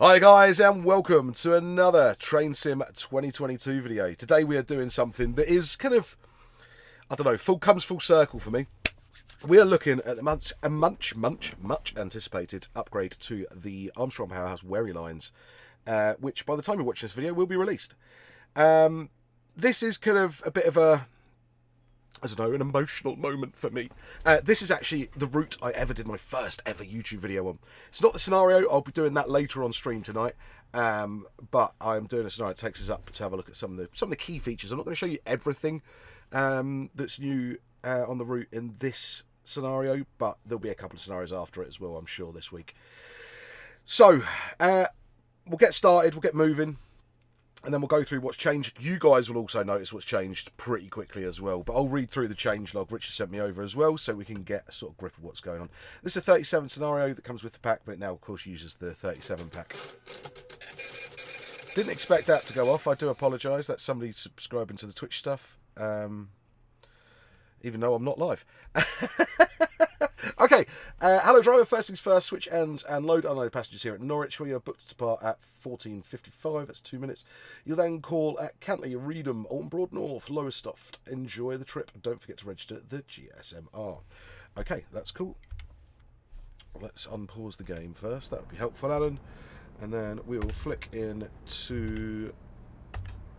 Hi guys and welcome to another Train Sim 2022 video. Today we are doing something that is kind of, comes full circle for me. We are looking at the much anticipated upgrade to the Armstrong Powerhouse Wherry lines, which by the time you watch this video will be released. This is kind of a bit of an emotional moment for me. This is actually the route I ever did my first ever YouTube video on. It's not the scenario, I'll be doing that later on stream tonight, but I'm doing a scenario that takes us up to have a look at some of the key features. I'm not going to show you everything that's new on the route in this scenario, but there'll be a couple of scenarios after it as well, I'm sure, this week. So, we'll get started, we'll get moving. And then we'll go through what's changed. You guys will also notice what's changed pretty quickly as well. But I'll read through the change log Richard sent me over as well, so we can get a sort of grip of what's going on. This is a 37 scenario that comes with the pack, but it now, of course, uses the 37 pack. Didn't expect that to go off. I do apologise. That's somebody subscribing to the Twitch stuff. Even though I'm not live. Okay, hello driver, first things first, switch ends and load unload passengers here at Norwich, where you're booked to depart at 14:55, that's 2 minutes. You'll then call at Cantley, Reedham, Alton Broad North, Lowestoft. Enjoy the trip, and don't forget to register the GSMR. Okay, that's cool. Let's unpause the game first, that would be helpful, Alan. And then we will flick in to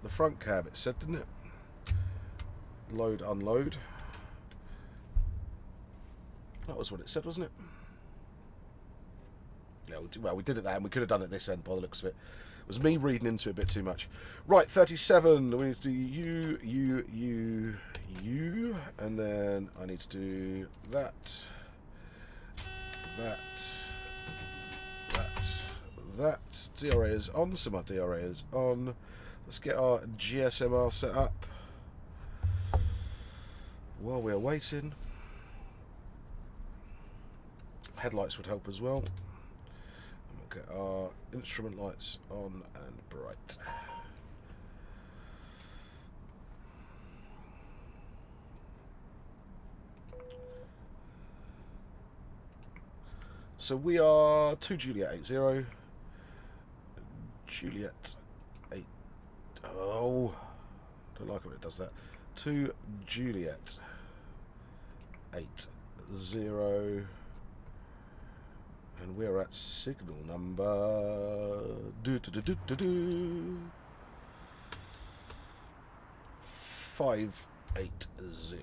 the front cab, it said, didn't it? Load, unload. That was what it said, wasn't it? Yeah, well, we did it there, and we could have done it this end by the looks of it. It was me reading into it a bit too much. Right, 37. We need to do you, and then I need to do that. DRA is on, so my DRA is on. Let's get our GSMR set up while we're waiting. Headlights would help as well. And we'll get our instrument lights on and bright. So we are 2 Juliet 80. Juliet 8. Oh, don't like it when it does that. 2 Juliet 80. And we're at signal number 580.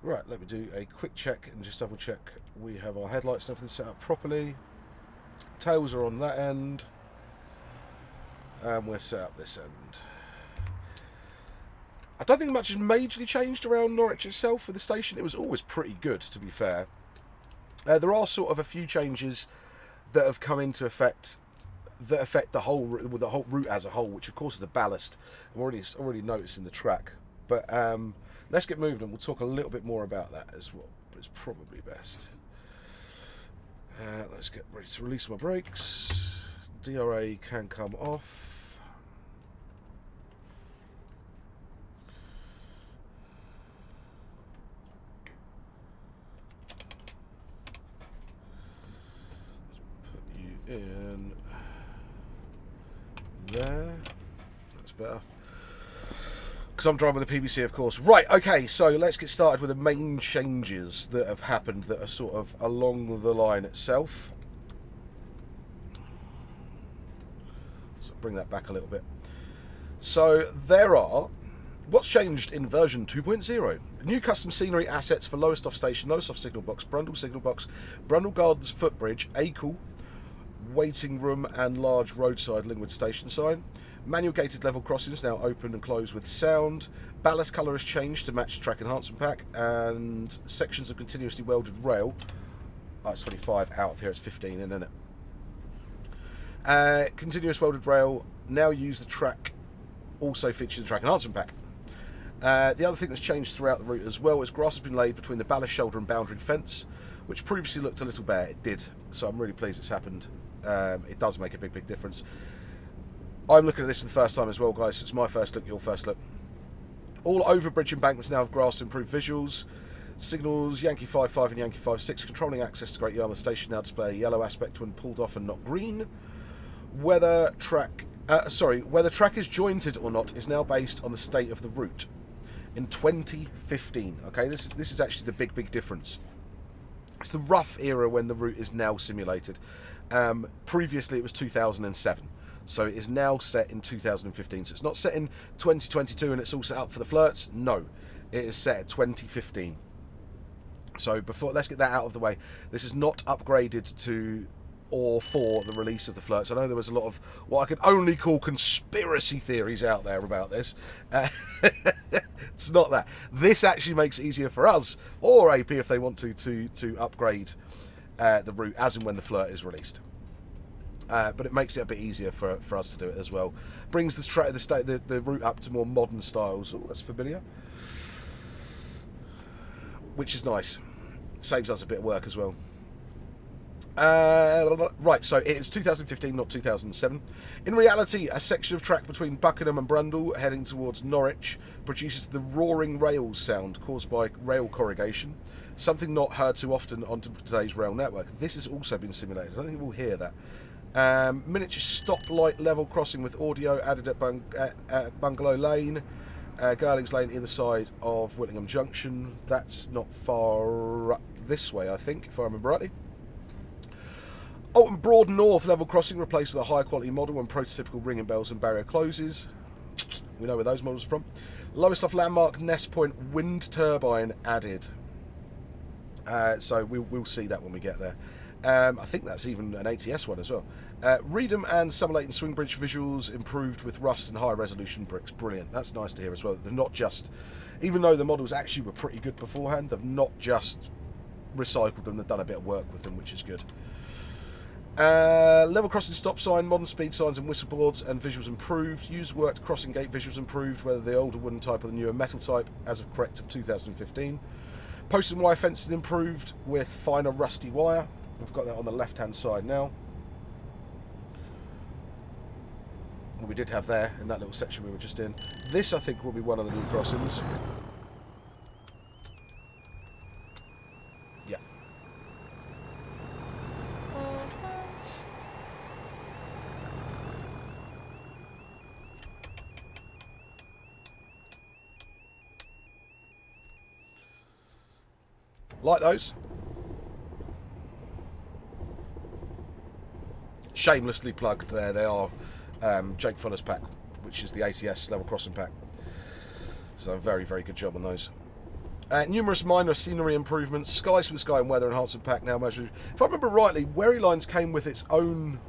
Right, let me do a quick check and just double check we have our headlights and everything set up properly. Tails are on that end, and we're set up this end. I don't think much has majorly changed around Norwich itself for the station. It was always pretty good, to be fair. There are sort of a few changes that have come into effect that affect the whole route as a whole, which of course is the ballast. I'm already noticing the track, but let's get moving and we'll talk a little bit more about that as well. But it's probably best. Let's get ready to release my brakes. DRA can come off. In there, that's better because I'm driving the PBC, of course. Right, okay, so let's get started with the main changes that have happened that are sort of along the line itself. So bring that back a little bit. So there are what's changed in version 2.0. New custom scenery assets for Lowestoft Station, Lowestoft Signal Box, Brundle Signal Box, Brundle Gardens Footbridge, Acle, waiting room and large roadside Lingwood station sign. Manual gated level crossings now open and close with sound. Ballast colour has changed to match the track enhancement pack, and sections of continuously welded rail. Oh, it's 25 out of here, it's 15 in, isn't it? Continuous welded rail now use the track, also features the track enhancement pack. The other thing that's changed throughout the route as well is grass has been laid between the ballast shoulder and boundary fence, which previously looked a little bare. It did, so I'm really pleased it's happened. It does make a big difference. I'm looking at this for the first time as well, guys. It's my first look, your first look. All overbridge embankments now have grass to improve visuals. Signals Yankee 5-5 and Yankee 5-6. Controlling access to Great Yarmouth Station now display a yellow aspect when pulled off and not green. Whether track is jointed or not is now based on the state of the route. In 2015, okay, this is actually the big difference. It's the rough era when the route is now simulated. Previously, it was 2007. So it is now set in 2015. So it's not set in 2022 and it's all set up for the flirts. No, it is set at 2015. So let's get that out of the way. This is not upgraded to or for the release of the flirts. I know there was a lot of what I can only call conspiracy theories out there about this. It's not that. This actually makes it easier for us or AP if they want to upgrade the route as and when the flirt is released. But it makes it a bit easier for us to do it as well. Brings the route up to more modern styles. Oh, that's familiar. Which is nice. Saves us a bit of work as well. Right, so it's 2015, not 2007. In reality, a section of track between Buckingham and Brundle, heading towards Norwich, produces the roaring rails sound caused by rail corrugation, something not heard too often on today's rail network. This has also been simulated. I don't think we'll hear that. Miniature stoplight level crossing with audio added at Bungalow Lane. Garling's Lane either side of Whittingham Junction. That's not far up this way, I think, if I remember rightly. Alton Broad North level crossing replaced with a higher quality model and prototypical ringing bells and barrier closes. We know where those models are from. Lowestoft Landmark Nest Point wind turbine added. So we'll see that when we get there. I think that's even an ATS one as well. Reedham and Somerleyton Swingbridge visuals improved with rust and high resolution bricks. Brilliant. That's nice to hear as well. They're not just, even though the models actually were pretty good beforehand, they've not just recycled them, they've done a bit of work with them, which is good. Level crossing stop sign, modern speed signs and whistle boards and visuals improved. Used worked crossing gate visuals improved, whether the older wooden type or the newer metal type, as of correct of 2015. Post and wire fencing improved with finer rusty wire. We've got that on the left hand side now. We did have there in that little section we were just in. This I think will be one of the new crossings. Yeah. Like those. Shamelessly plugged there. They are Jake Fuller's pack, which is the ATS level crossing pack. So a very, very good job on those. Numerous minor scenery improvements. Skies from the Sky and Weather Enhancement pack now measured. If I remember rightly, Wherry Lines came with its own.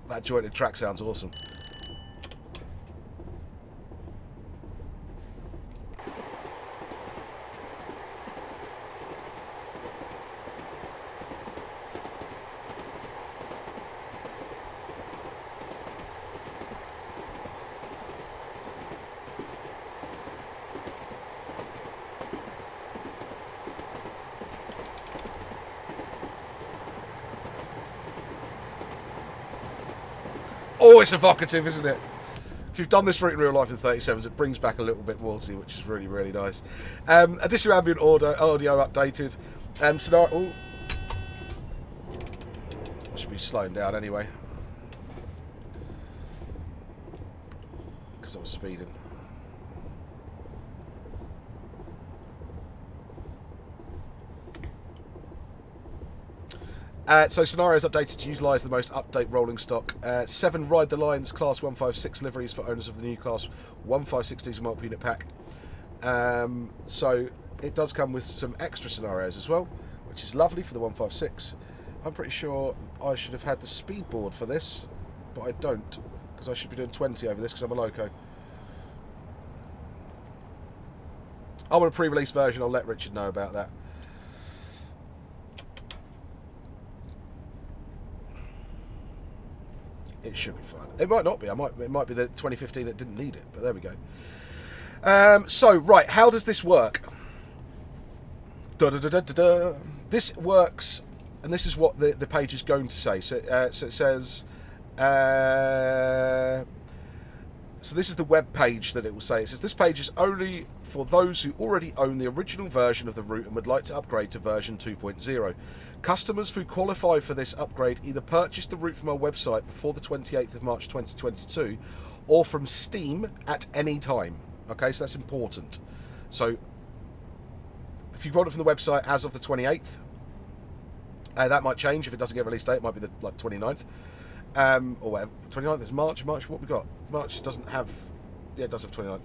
That jointed track sounds awesome. Oh, it's evocative, isn't it? If you've done this route in real life in 37s, it brings back a little bit more to you, which is really, really nice. Additional ambient audio updated. Scenario. Oh, I should be slowing down anyway, because I was speeding. So scenarios updated to utilise the most up-to-date rolling stock. 7 Ride the Lines Class 156 liveries for owners of the new Class 156 diesel multi-unit pack. So it does come with some extra scenarios as well, which is lovely for the 156. I'm pretty sure I should have had the speed board for this, but I don't, because I should be doing 20 over this because I'm a loco. I want a pre-release version. I'll let Richard know about that. It should be fine. It might not be. It might be the 2015 that didn't need it, but there we go. So, right, how does this work? This works, and this is what the page is going to say. So it says, So this is the web page that it will say. It says this page is only for those who already own the original version of the route and would like to upgrade to version 2.0. Customers who qualify for this upgrade either purchase the route from our website before the 28th of March 2022 or from Steam at any time. Okay, so that's important. So if you got it from the website as of the 28th, that might change. If it doesn't get release date, it might be the 29th. Or whatever. 29th is March. March, what we got? March doesn't have... Yeah, it does have 29th.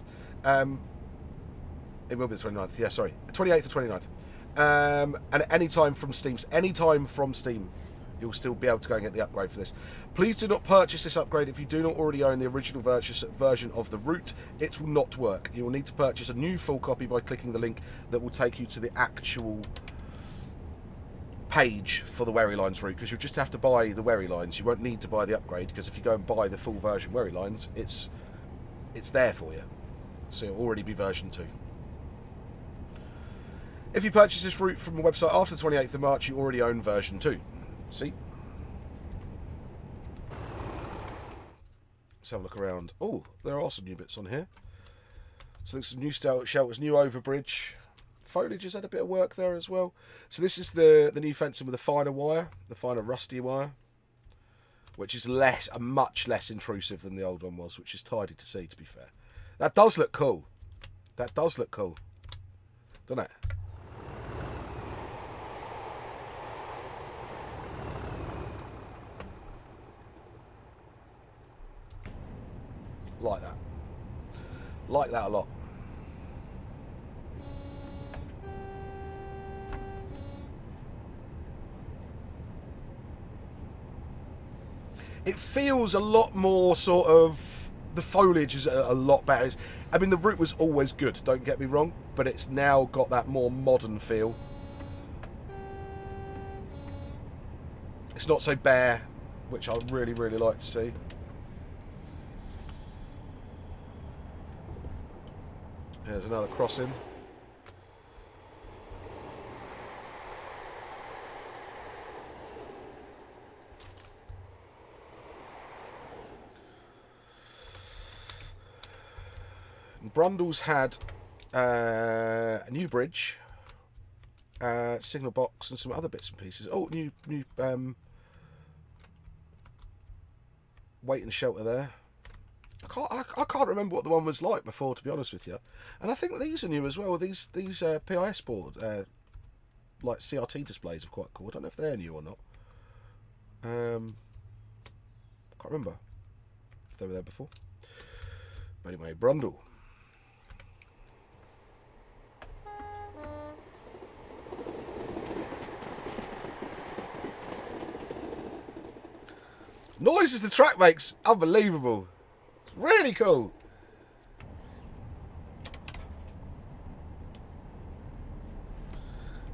It will be the 29th. Yeah, sorry. 28th or 29th. And at any time from Steam. Any time from Steam, you'll still be able to go and get the upgrade for this. Please do not purchase this upgrade if you do not already own the original version of the route. It will not work. You will need to purchase a new full copy by clicking the link that will take you to the actual page for the Wherry Lines route, because you'll just have to buy the Wherry Lines. You won't need to buy the upgrade, because if you go and buy the full version Wherry Lines, it's there for you. So it'll already be version 2. If you purchase this route from a website after the 28th of March, you already own version 2. See? Let's have a look around. Oh, there are some new bits on here. So there's some new shelters, new overbridge. Foliage has had a bit of work there as well. So this is the new fencing with the finer wire, the finer rusty wire, which is much less intrusive than the old one was, which is tidy to see, to be fair. That does look cool. That does look cool. Doesn't it? Like that. Like that a lot. It feels a lot more sort of... The foliage is a lot better. I mean, the route was always good, don't get me wrong, but it's now got that more modern feel. It's not so bare, which I really, really like to see. There's another crossing. Brundle's had a new bridge, signal box, and some other bits and pieces. Oh, new waiting shelter there. I can't remember what the one was like before, to be honest with you. And I think these are new as well. These PIS board like CRT displays are quite cool. I don't know if they're new or not. Can't remember if they were there before. But anyway, Brundle. Noises the track makes, unbelievable. It's really cool.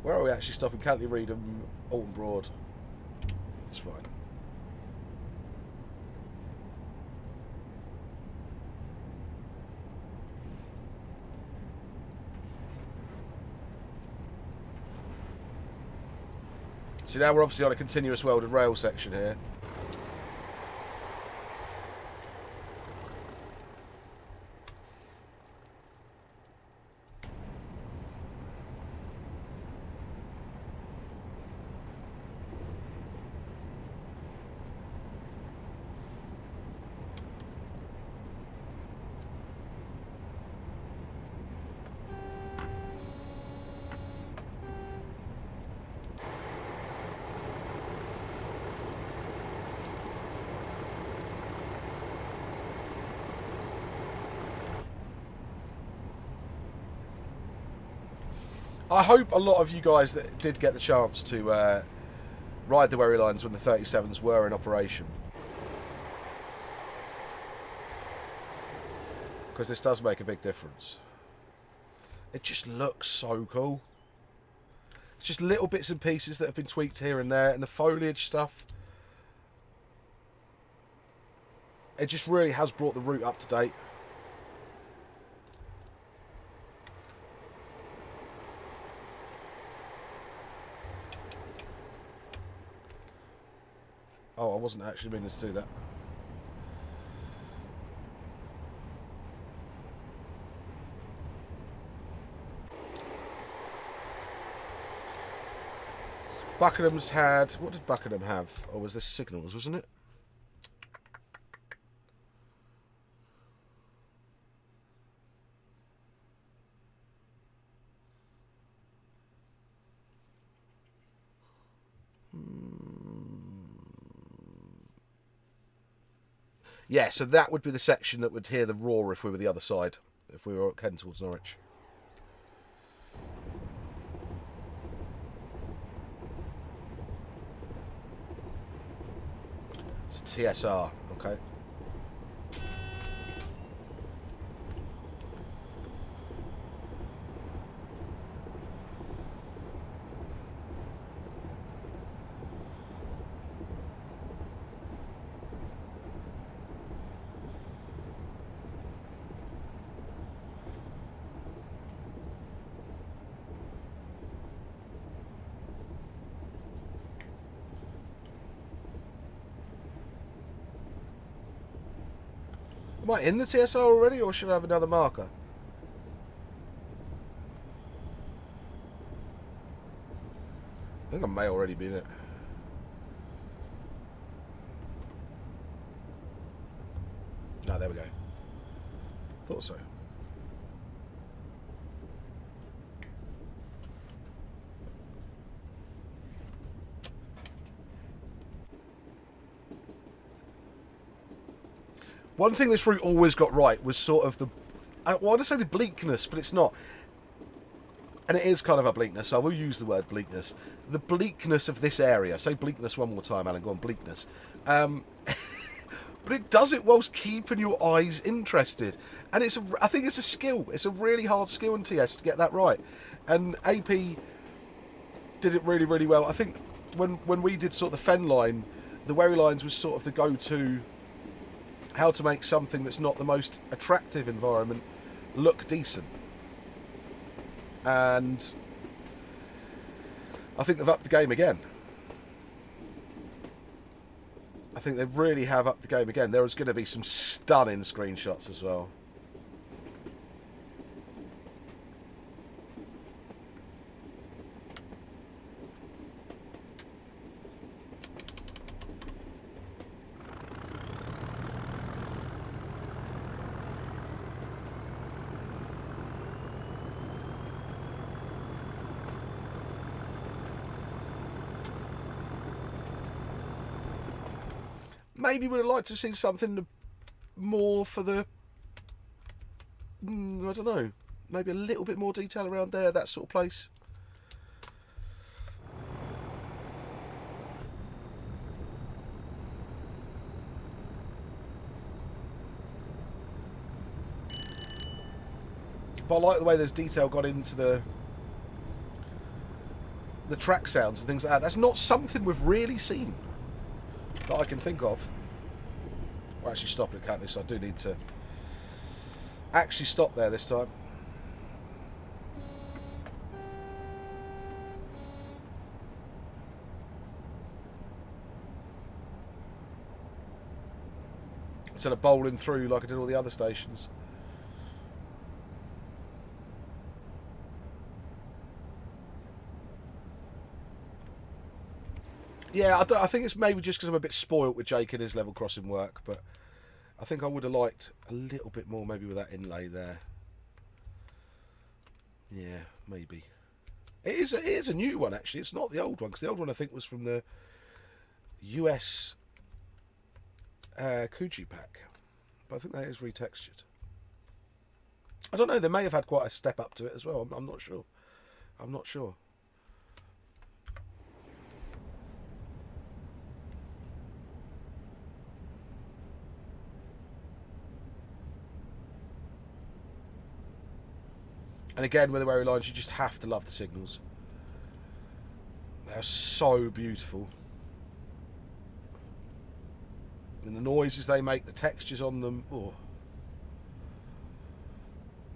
Where are we actually stopping? Cantley Reed and Alton Broad. It's fine. See, now we're obviously on a continuous welded rail section here. I hope a lot of you guys that did get the chance to ride the Wherry Lines when the 37s were in operation, because this does make a big difference. It just looks so cool. It's just little bits and pieces that have been tweaked here and there, and the foliage stuff. It just really has brought the route up to date. Oh, I wasn't actually meaning to do that. Buckingham's had... What did Buckingham have? Or was this Signals, wasn't it? Yeah, so that would be the section that would hear the roar if we were the other side. If we were heading towards Norwich. It's a TSR, okay. Am I in the TSR already, or should I have another marker? I think I may already be in it. No, there we go. Thought so. One thing this route always got right was sort of the... I want to say the bleakness, but it's not. And it is kind of a bleakness, so I will use the word bleakness. The bleakness of this area. Say bleakness one more time, Alan. Go on, bleakness. But it does it whilst keeping your eyes interested. And I think it's a skill. It's a really hard skill in TS to get that right. And AP did it really, really well. I think when we did sort of the Fen line, the Wherry lines was sort of the go-to... how to make something that's not the most attractive environment look decent. And I think they've upped the game again. I think they really have upped the game again. There is going to be some stunning screenshots as well. Maybe would have liked to have seen something more for the... I don't know. Maybe a little bit more detail around there, that sort of place. But I like the way there's detail gone into the track sounds and things like that. That's not something we've really seen that I can think of. We're actually stopping at Cantley, so I do need to actually stop there this time. Instead of bowling through like I did all the other stations. Yeah, I think it's maybe just because I'm a bit spoilt with Jake and his level crossing work, but I think I would have liked a little bit more maybe with that inlay there. Yeah, maybe. It is a new one, actually. It's not the old one, because the old one I think was from the US Kuji pack. But I think that is retextured. I don't know, they may have had quite a step up to it as well. I'm not sure. I'm not sure. And again, with the Wherry lines, you just have to love the signals. They're so beautiful. And the noises they make, the textures on them. Oh.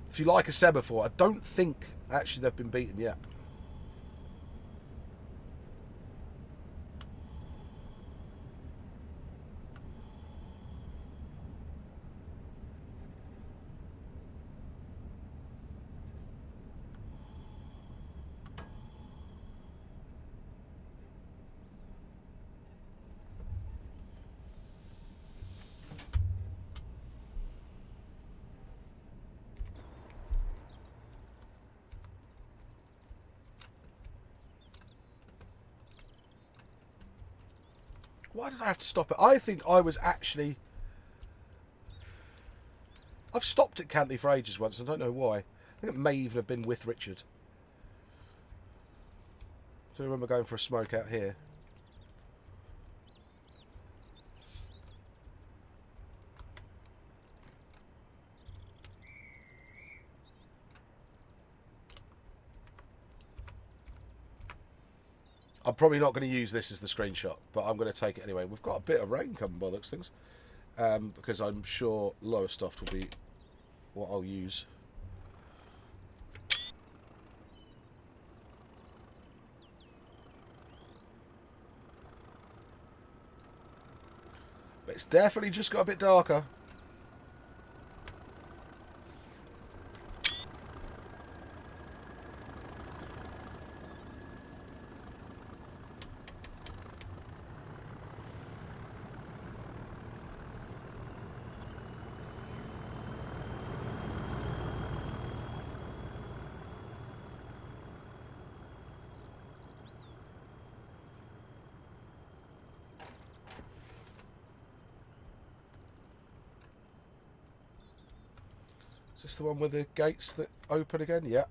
If you like a semaphore, I don't think actually they've been beaten yet. Why did I have to stop it? I think I was actually... I've stopped at Cantley for ages once. I don't know why. I think it may even have been with Richard. So I remember going for a smoke out here. I'm probably not going to use this as the screenshot, but I'm going to take it anyway. We've got a bit of rain coming by the looks of things, because I'm sure Lowestoft will be what I'll use. But it's definitely just got a bit darker. Is this the one with the gates that open again? Yeah.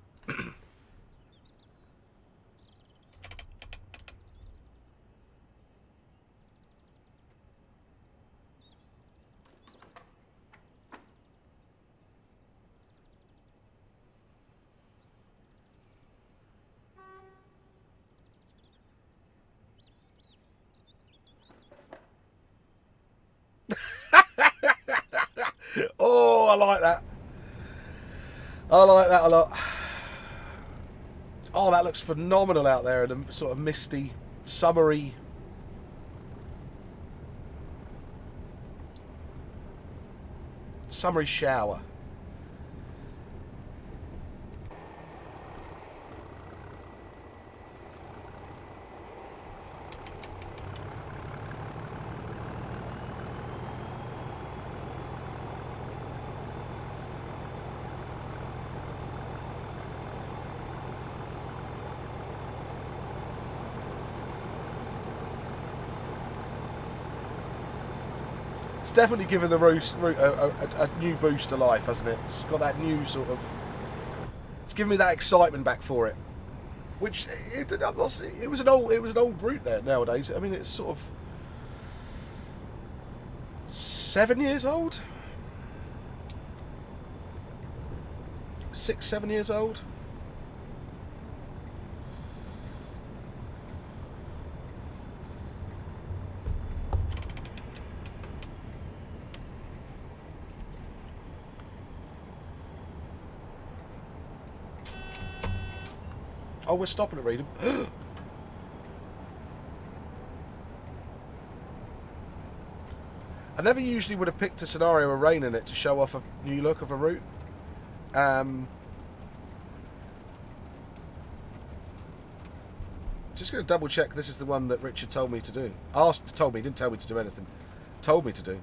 Oh, I like that. I like that a lot. Oh, that looks phenomenal out there in a sort of misty, summery... summery shower. It's definitely given the route a new boost to life, hasn't it? It's got that new sort of... It's given me that excitement back for it. Which it was an old route there nowadays. I mean, it's sort of 7 years old, 6, 7 years old. Oh, we're stopping at Reedham. I never usually would have picked a scenario with rain in it to show off a new look of a route. Just going to double check this is the one that Richard told me to do. Told me, didn't tell me to do anything. Told me to do.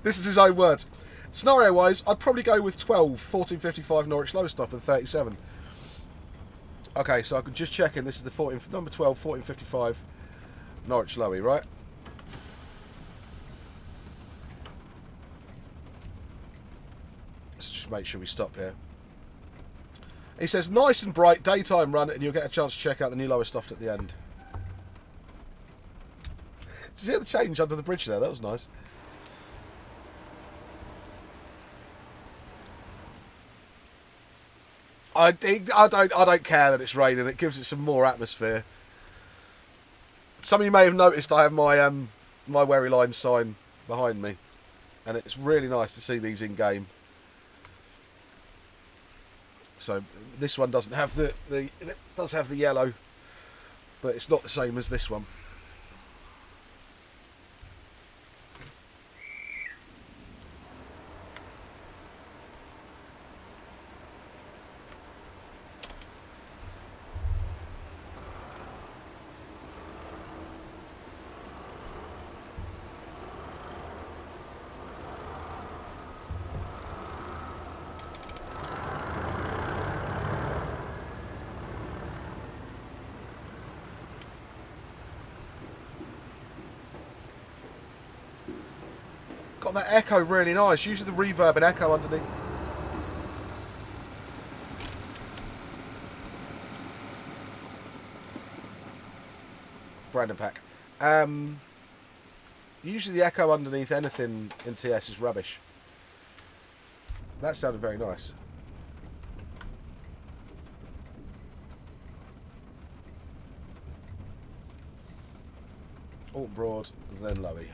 This is his own words. Scenario wise, I'd probably go with 12, 1455 Norwich Lowestoft with 37. Okay, so I can just check in. This is the number 12, 1455 Norwich Lowy, right? Let's just make sure we stop here. He says, nice and bright, daytime run, and you'll get a chance to check out the new Lowestoft at the end. Did you hear the change under the bridge there? That was nice. I don't care that it's raining. It gives it some more atmosphere. Some of you may have noticed I have my my Wherry line sign behind me, and it's really nice to see these in game. So this one doesn't have it does have the yellow, but it's not the same as this one. that echo really nice. Usually the reverb and echo underneath. Brandon pack. Usually the echo underneath anything in TS is rubbish. That sounded very nice. Alt broad, then lowy.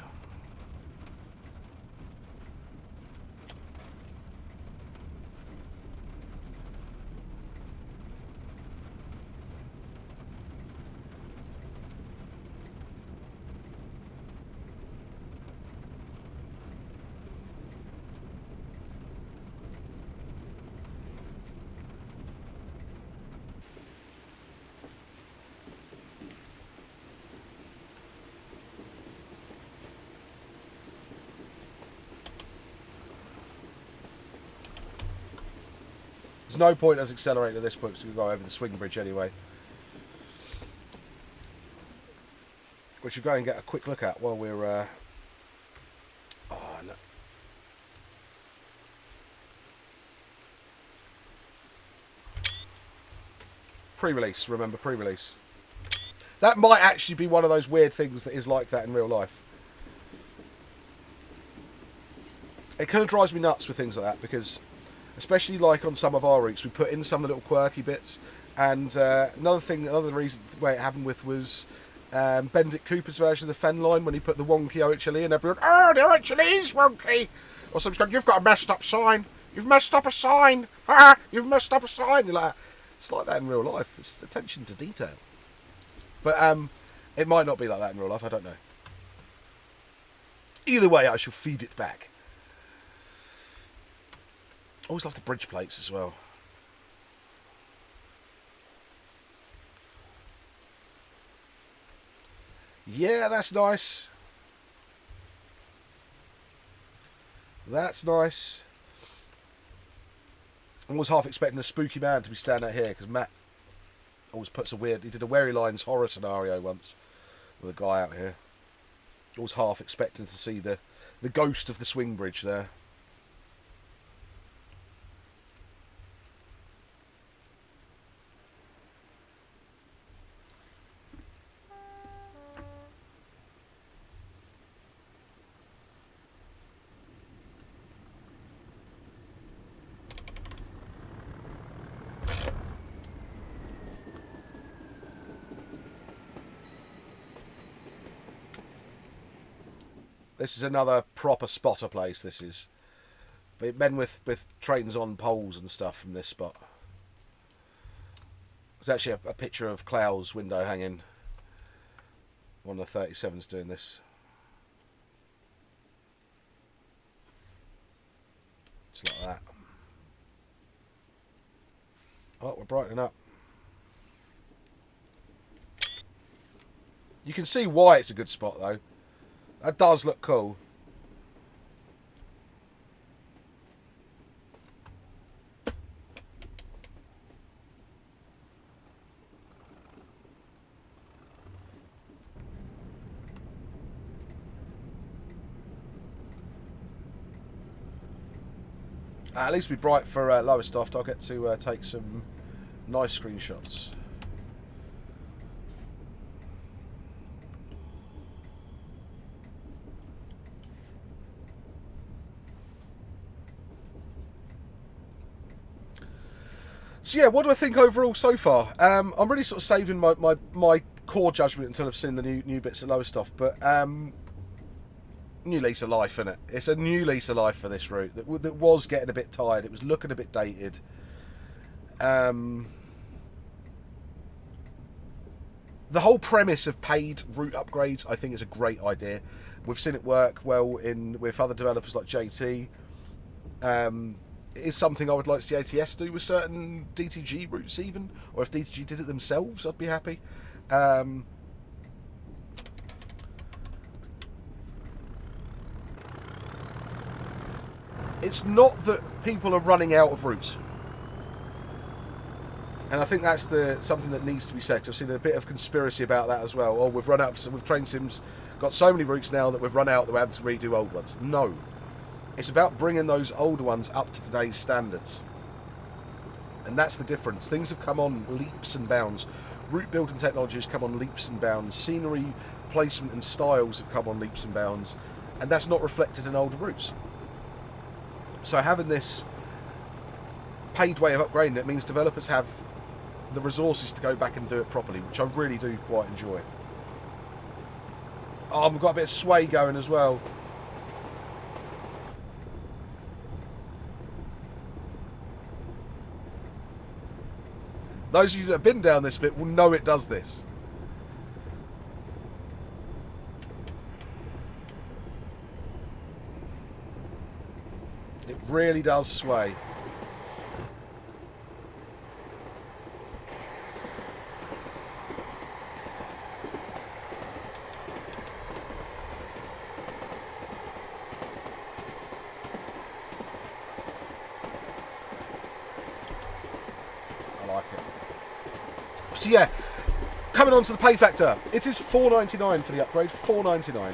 There's no point as accelerating at this point because we go over the swing bridge anyway. Which we'll go and get a quick look at while we're... Oh, no. Pre-release, remember, pre-release. That might actually be one of those weird things that is like that in real life. It kind of drives me nuts with things like that because... Especially like on some of our routes, we put in some of the little quirky bits. And another reason where it happened with was Benedict Cooper's version of the Fen line when he put the wonky OHLE and everyone, oh, the OHLE is wonky. Or someone's going, you've got a messed up sign. You've messed up a sign. Ah, you've messed up a sign. You're like, it's like that in real life. It's attention to detail. But it might not be like that in real life. I don't know. Either way, I shall feed it back. Always love the bridge plates as well. Yeah, that's nice. That's nice. I'm always half expecting a spooky man to be standing out here because Matt always puts a weird... He did a Wherry Lines horror scenario once with a guy out here. Always half expecting to see the ghost of the swing bridge there. This is another proper spotter place, this is. Men with trains on poles and stuff from this spot. There's actually a picture of Clough's window hanging. One of the 37s doing this. It's like that. Oh, we're brightening up. You can see why it's a good spot, though. That does look cool. At least be bright for lower stuff. I'll get to take some nice screenshots. So yeah, what do I think overall so far? I'm really sort of saving my core judgment until I've seen the new bits of lower stuff. But new lease of life, isn't it? It's a new lease of life for this route that was getting a bit tired. It was looking a bit dated. The whole premise of paid route upgrades, I think, is a great idea. We've seen it work well with other developers like JT. It is something I would like to see ATS do with certain DTG routes even, or if DTG did it themselves, I'd be happy. It's not that people are running out of routes. And I think that's something that needs to be said. I've seen a bit of conspiracy about that as well. Oh, we've run out of... With train sims, got so many routes now that we've run out that we're having to redo old ones. No. It's about bringing those older ones up to today's standards. And that's the difference. Things have come on leaps and bounds. Route building technologies come on leaps and bounds. Scenery placement and styles have come on leaps and bounds. And that's not reflected in older routes. So having this paid way of upgrading it means developers have the resources to go back and do it properly, which I really do quite enjoy. Oh, we've got a bit of sway going as well. Those of you that have been down this bit will know it does this. It really does sway. So yeah, coming on to the pay factor, it is $4.99 for the upgrade, $4.99,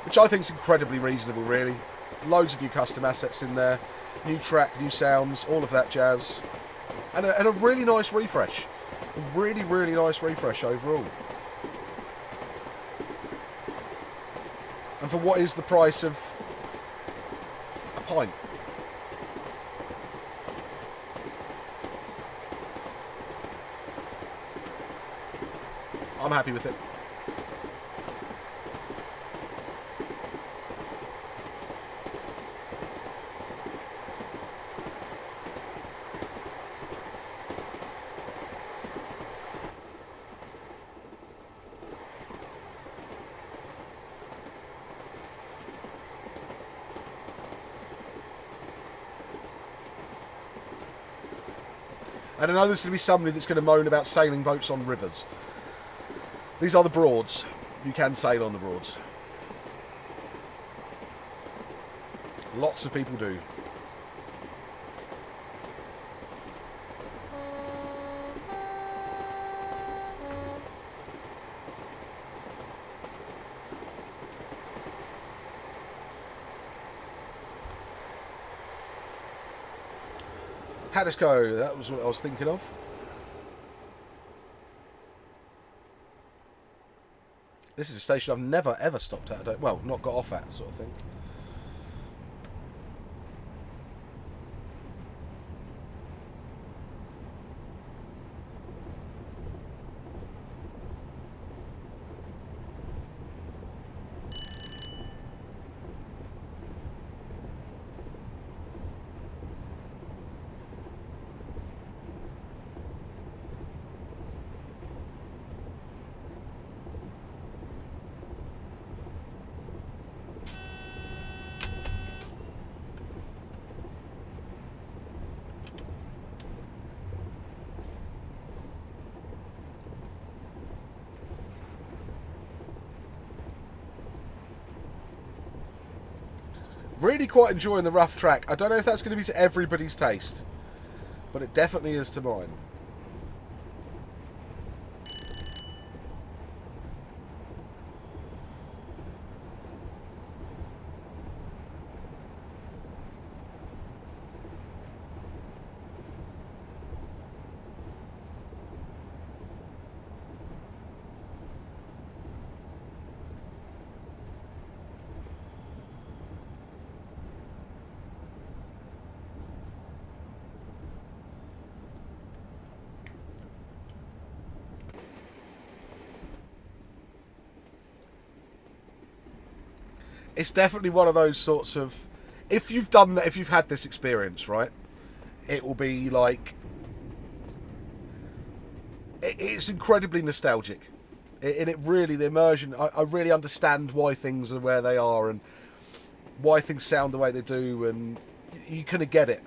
which I think is incredibly reasonable, really. Loads of new custom assets in there, new track, new sounds, all of that jazz, and a really nice refresh, a really, really nice refresh overall. And for what is the price of a pint? I'm happy with it. And I know there's going to be somebody that's going to moan about sailing boats on rivers. These are the Broads. You can sail on the Broads. Lots of people do. Haddiscoe, that was what I was thinking of. This is a station I've never ever stopped at. Well, not got off at, sort of thing. Really quite enjoying the rough track. I don't know if that's going to be to everybody's taste, but it definitely is to mine. It's definitely one of those sorts of, if you've done that, if you've had this experience, right, it will be like, it's incredibly nostalgic. And it really, the immersion, I really understand why things are where they are and why things sound the way they do, and you kind of get it.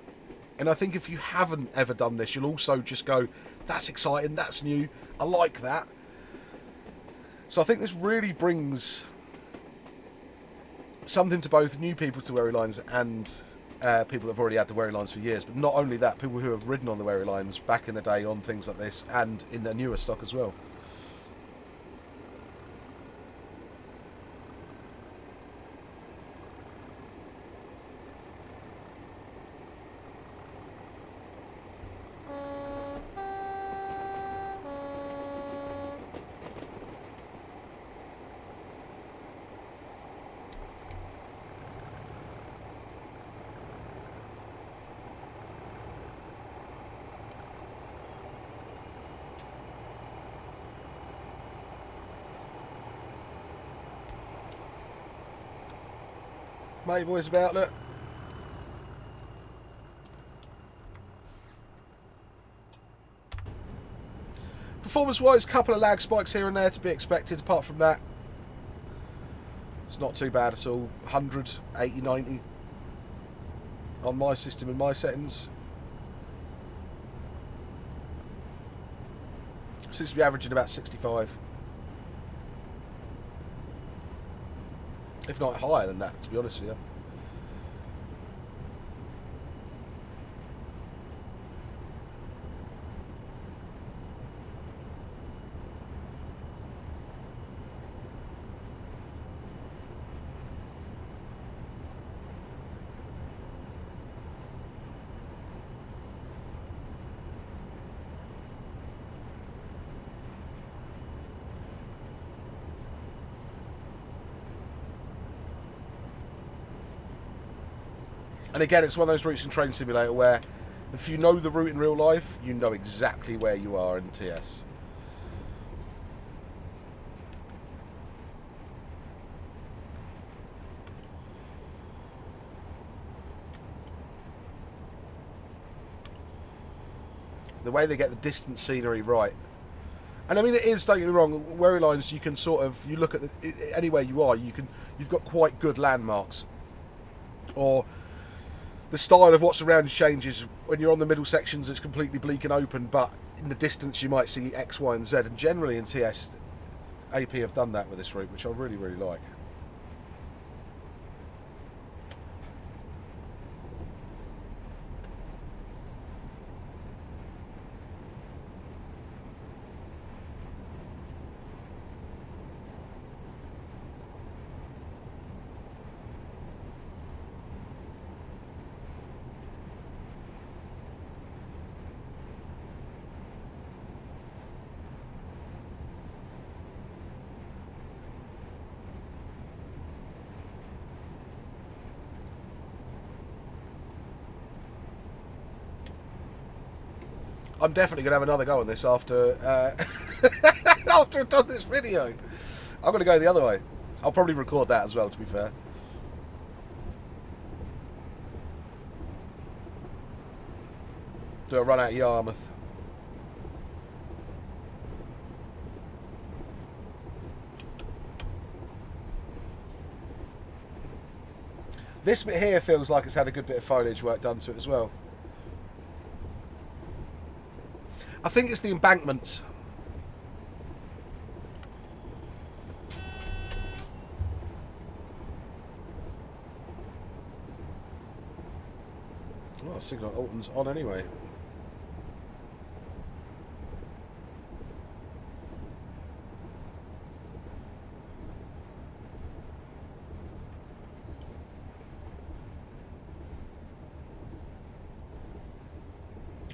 And I think if you haven't ever done this, you'll also just go, that's exciting, that's new, I like that. So I think this really brings something to both new people to Wherry lines and people that have already had the Wherry lines for years. But not only that, people who have ridden on the Wherry lines back in the day on things like this and in their newer stock as well. Mayboy's about, look. Performance-wise, a couple of lag spikes here and there to be expected. Apart from that, it's not too bad at all. 100, 80, 90 on my system in my settings. Seems to be averaging about 65. If not higher than that, to be honest with you. And again, it's one of those routes in Train Simulator where if you know the route in real life, you know exactly where you are in TS. The way they get the distant scenery right. And I mean, it is, don't get me wrong, Wherry lines, you can sort of, you look at anywhere you are, you've got quite good landmarks. Or the style of what's around changes. When you're on the middle sections, it's completely bleak and open, but in the distance you might see X, Y and Z. And generally in TS, AP have done that with this route, which I really, really like. I'm definitely going to have another go on this after after I've done this video. I'm going to go the other way. I'll probably record that as well, to be fair. Do a run out of Yarmouth. This bit here feels like it's had a good bit of foliage work done to it as well. I think it's the embankments. Well, signal at Alton's on anyway.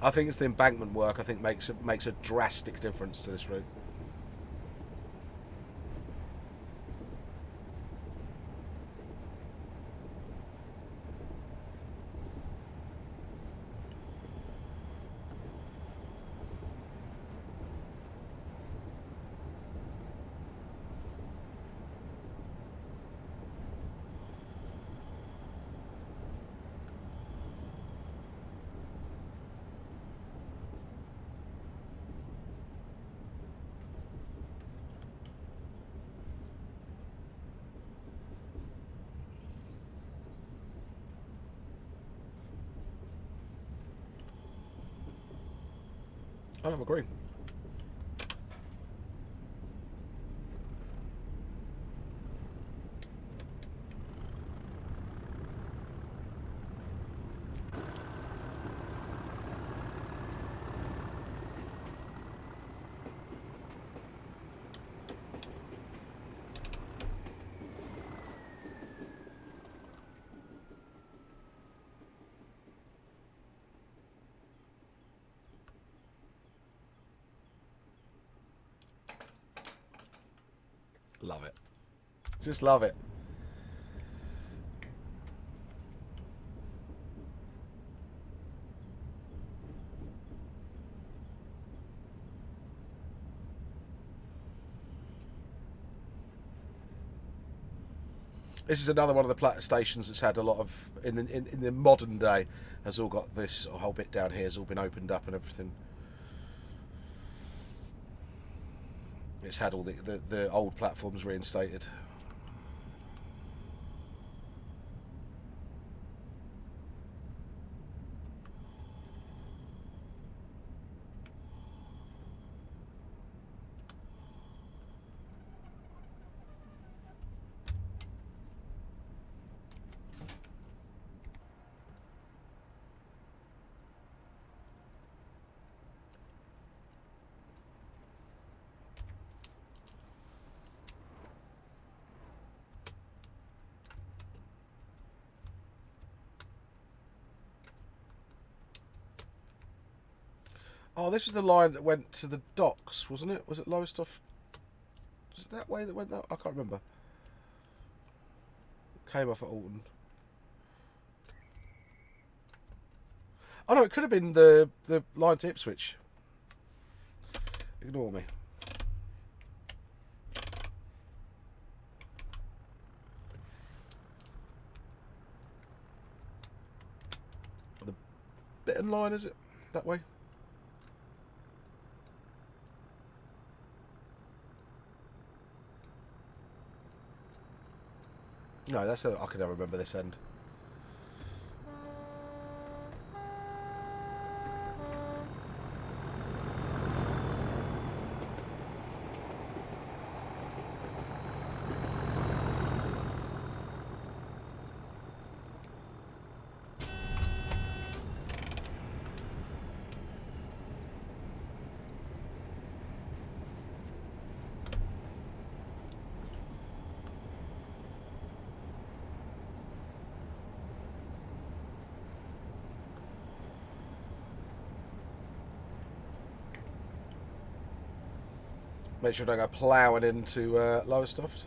I think it's the embankment work. I think makes a drastic difference to this route. I don't agree. Love it. Just love it. This is another one of the stations that's had a lot of, in the modern day, has all got this whole bit down here has all been opened up and everything. It's had all the old platforms reinstated. Oh, this was the line that went to the docks, wasn't it? Was it Lowestoft? Was it that way that went that? I can't remember. Came off at Alton. Oh no, it could have been the line to Ipswich. Ignore me. The Bitton line, is it? That way? No, that's I can never remember this end. Make sure I don't go ploughing into Lowestoft.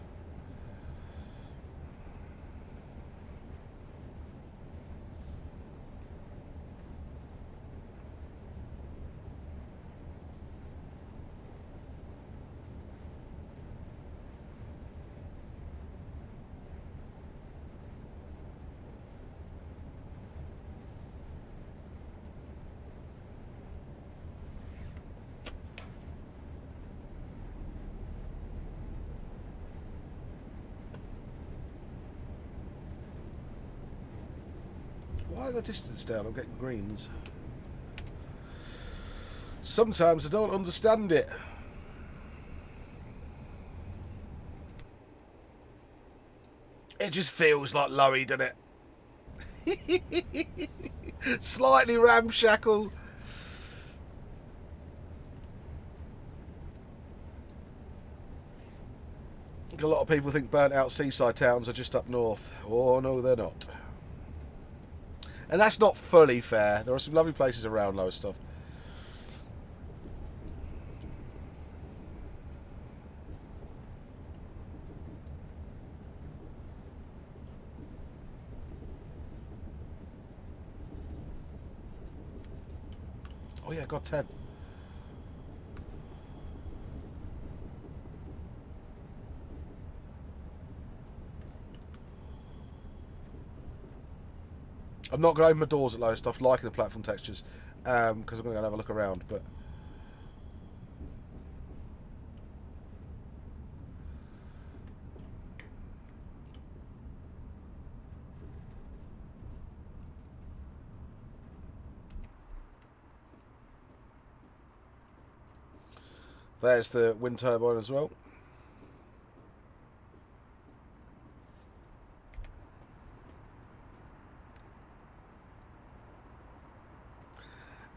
Why the distance down? I'm getting greens. Sometimes I don't understand it. It just feels like Lorry, doesn't it? Slightly ramshackle. A lot of people think burnt out seaside towns are just up north. Oh no, they're not. And that's not fully fair. There are some lovely places around Lowestoft. Oh yeah, God 10. I'm not going to open my doors at Lowestoft, liking the platform textures, because I'm going to go and have a look around. But there's the wind turbine as well.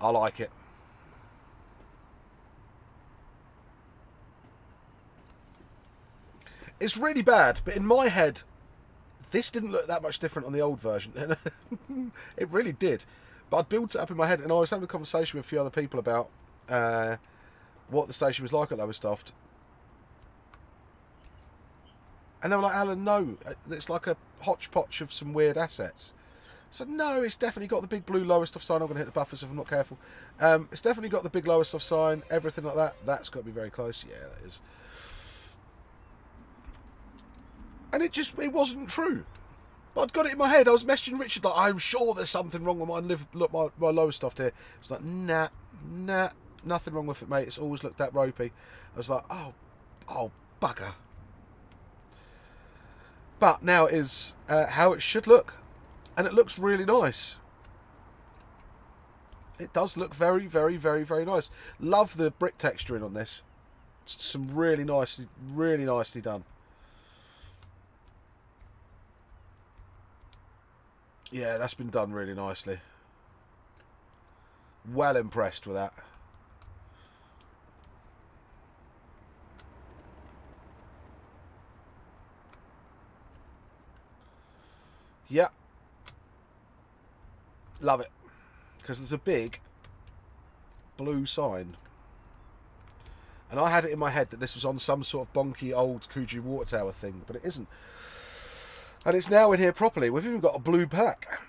I like it. It's really bad, but in my head, this didn't look that much different on the old version. It really did. But I built it up in my head, and I was having a conversation with a few other people about what the station was like at Lowestoft. And they were like, Alan, no, it's like a hodgepodge of some weird assets. So no, it's definitely got the big blue Lowestoft sign. I'm going to hit the buffers if I'm not careful. It's definitely got the big Lowestoft sign, everything like that. That's got to be very close. Yeah, that is. And it wasn't true. But I'd got it in my head. I was messaging Richard like, I'm sure there's something wrong with my lower stuff here. It's like, nah, nothing wrong with it, mate. It's always looked that ropey. I was like, oh, bugger. But now it is how it should look. And it looks really nice. It does look very, very, very, very nice. Love the brick texturing on this. It's some really nicely done. Yeah, that's been done really nicely. Well impressed with that. Yep. Love it. Because there's a big blue sign. And I had it in my head that this was on some sort of bonky old Coogee water tower thing, but it isn't. And it's now in here properly. We've even got a blue plaque.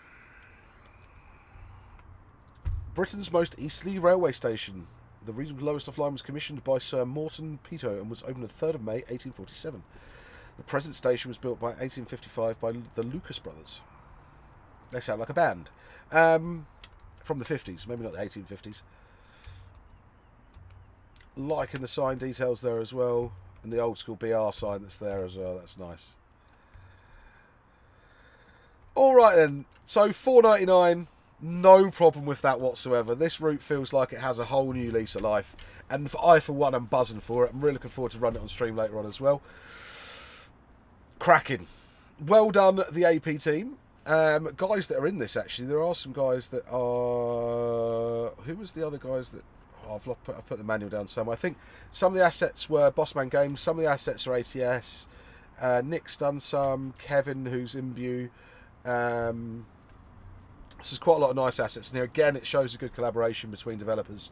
Britain's most easterly railway station. The regional lowest line was commissioned by Sir Morton Peto and was opened on the 3rd of May 1847. The present station was built by 1855 by the Lucas brothers. They sound like a band. From the 50s, maybe not the 1850s. Liking the sign details there as well. And the old school BR sign that's there as well. That's nice. Alright then. So $4.99. No problem with that whatsoever. This route feels like it has a whole new lease of life. And I, for one, am buzzing for it. I'm really looking forward to running it on stream later on as well. Cracking. Well done, the AP team. Guys that are in this, actually, there are some guys that are... Who was the other guys that... Oh, I've put the manual down somewhere. I think some of the assets were Bossman Games, some of the assets are ATS. Nick's done some, Kevin, who's Imbue. There's quite a lot of nice assets in here. Again, it shows a good collaboration between developers,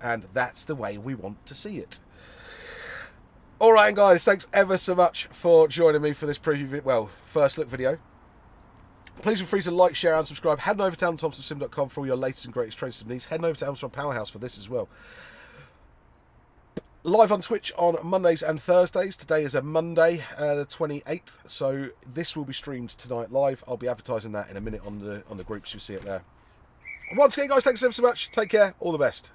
and that's the way we want to see it. Alright, guys, thanks ever so much for joining me for this preview, first look video. Please feel free to like, share and subscribe. Head over to ThomsonSim.com for all your latest and greatest train sim needs. Head over to Armstrong Powerhouse for this as well. Live on Twitch on Mondays and Thursdays. Today is a Monday, the 28th, so this will be streamed tonight live. I'll be advertising that in a minute on the groups. You'll see it there. Once again, guys, thanks ever so much. Take care. All the best.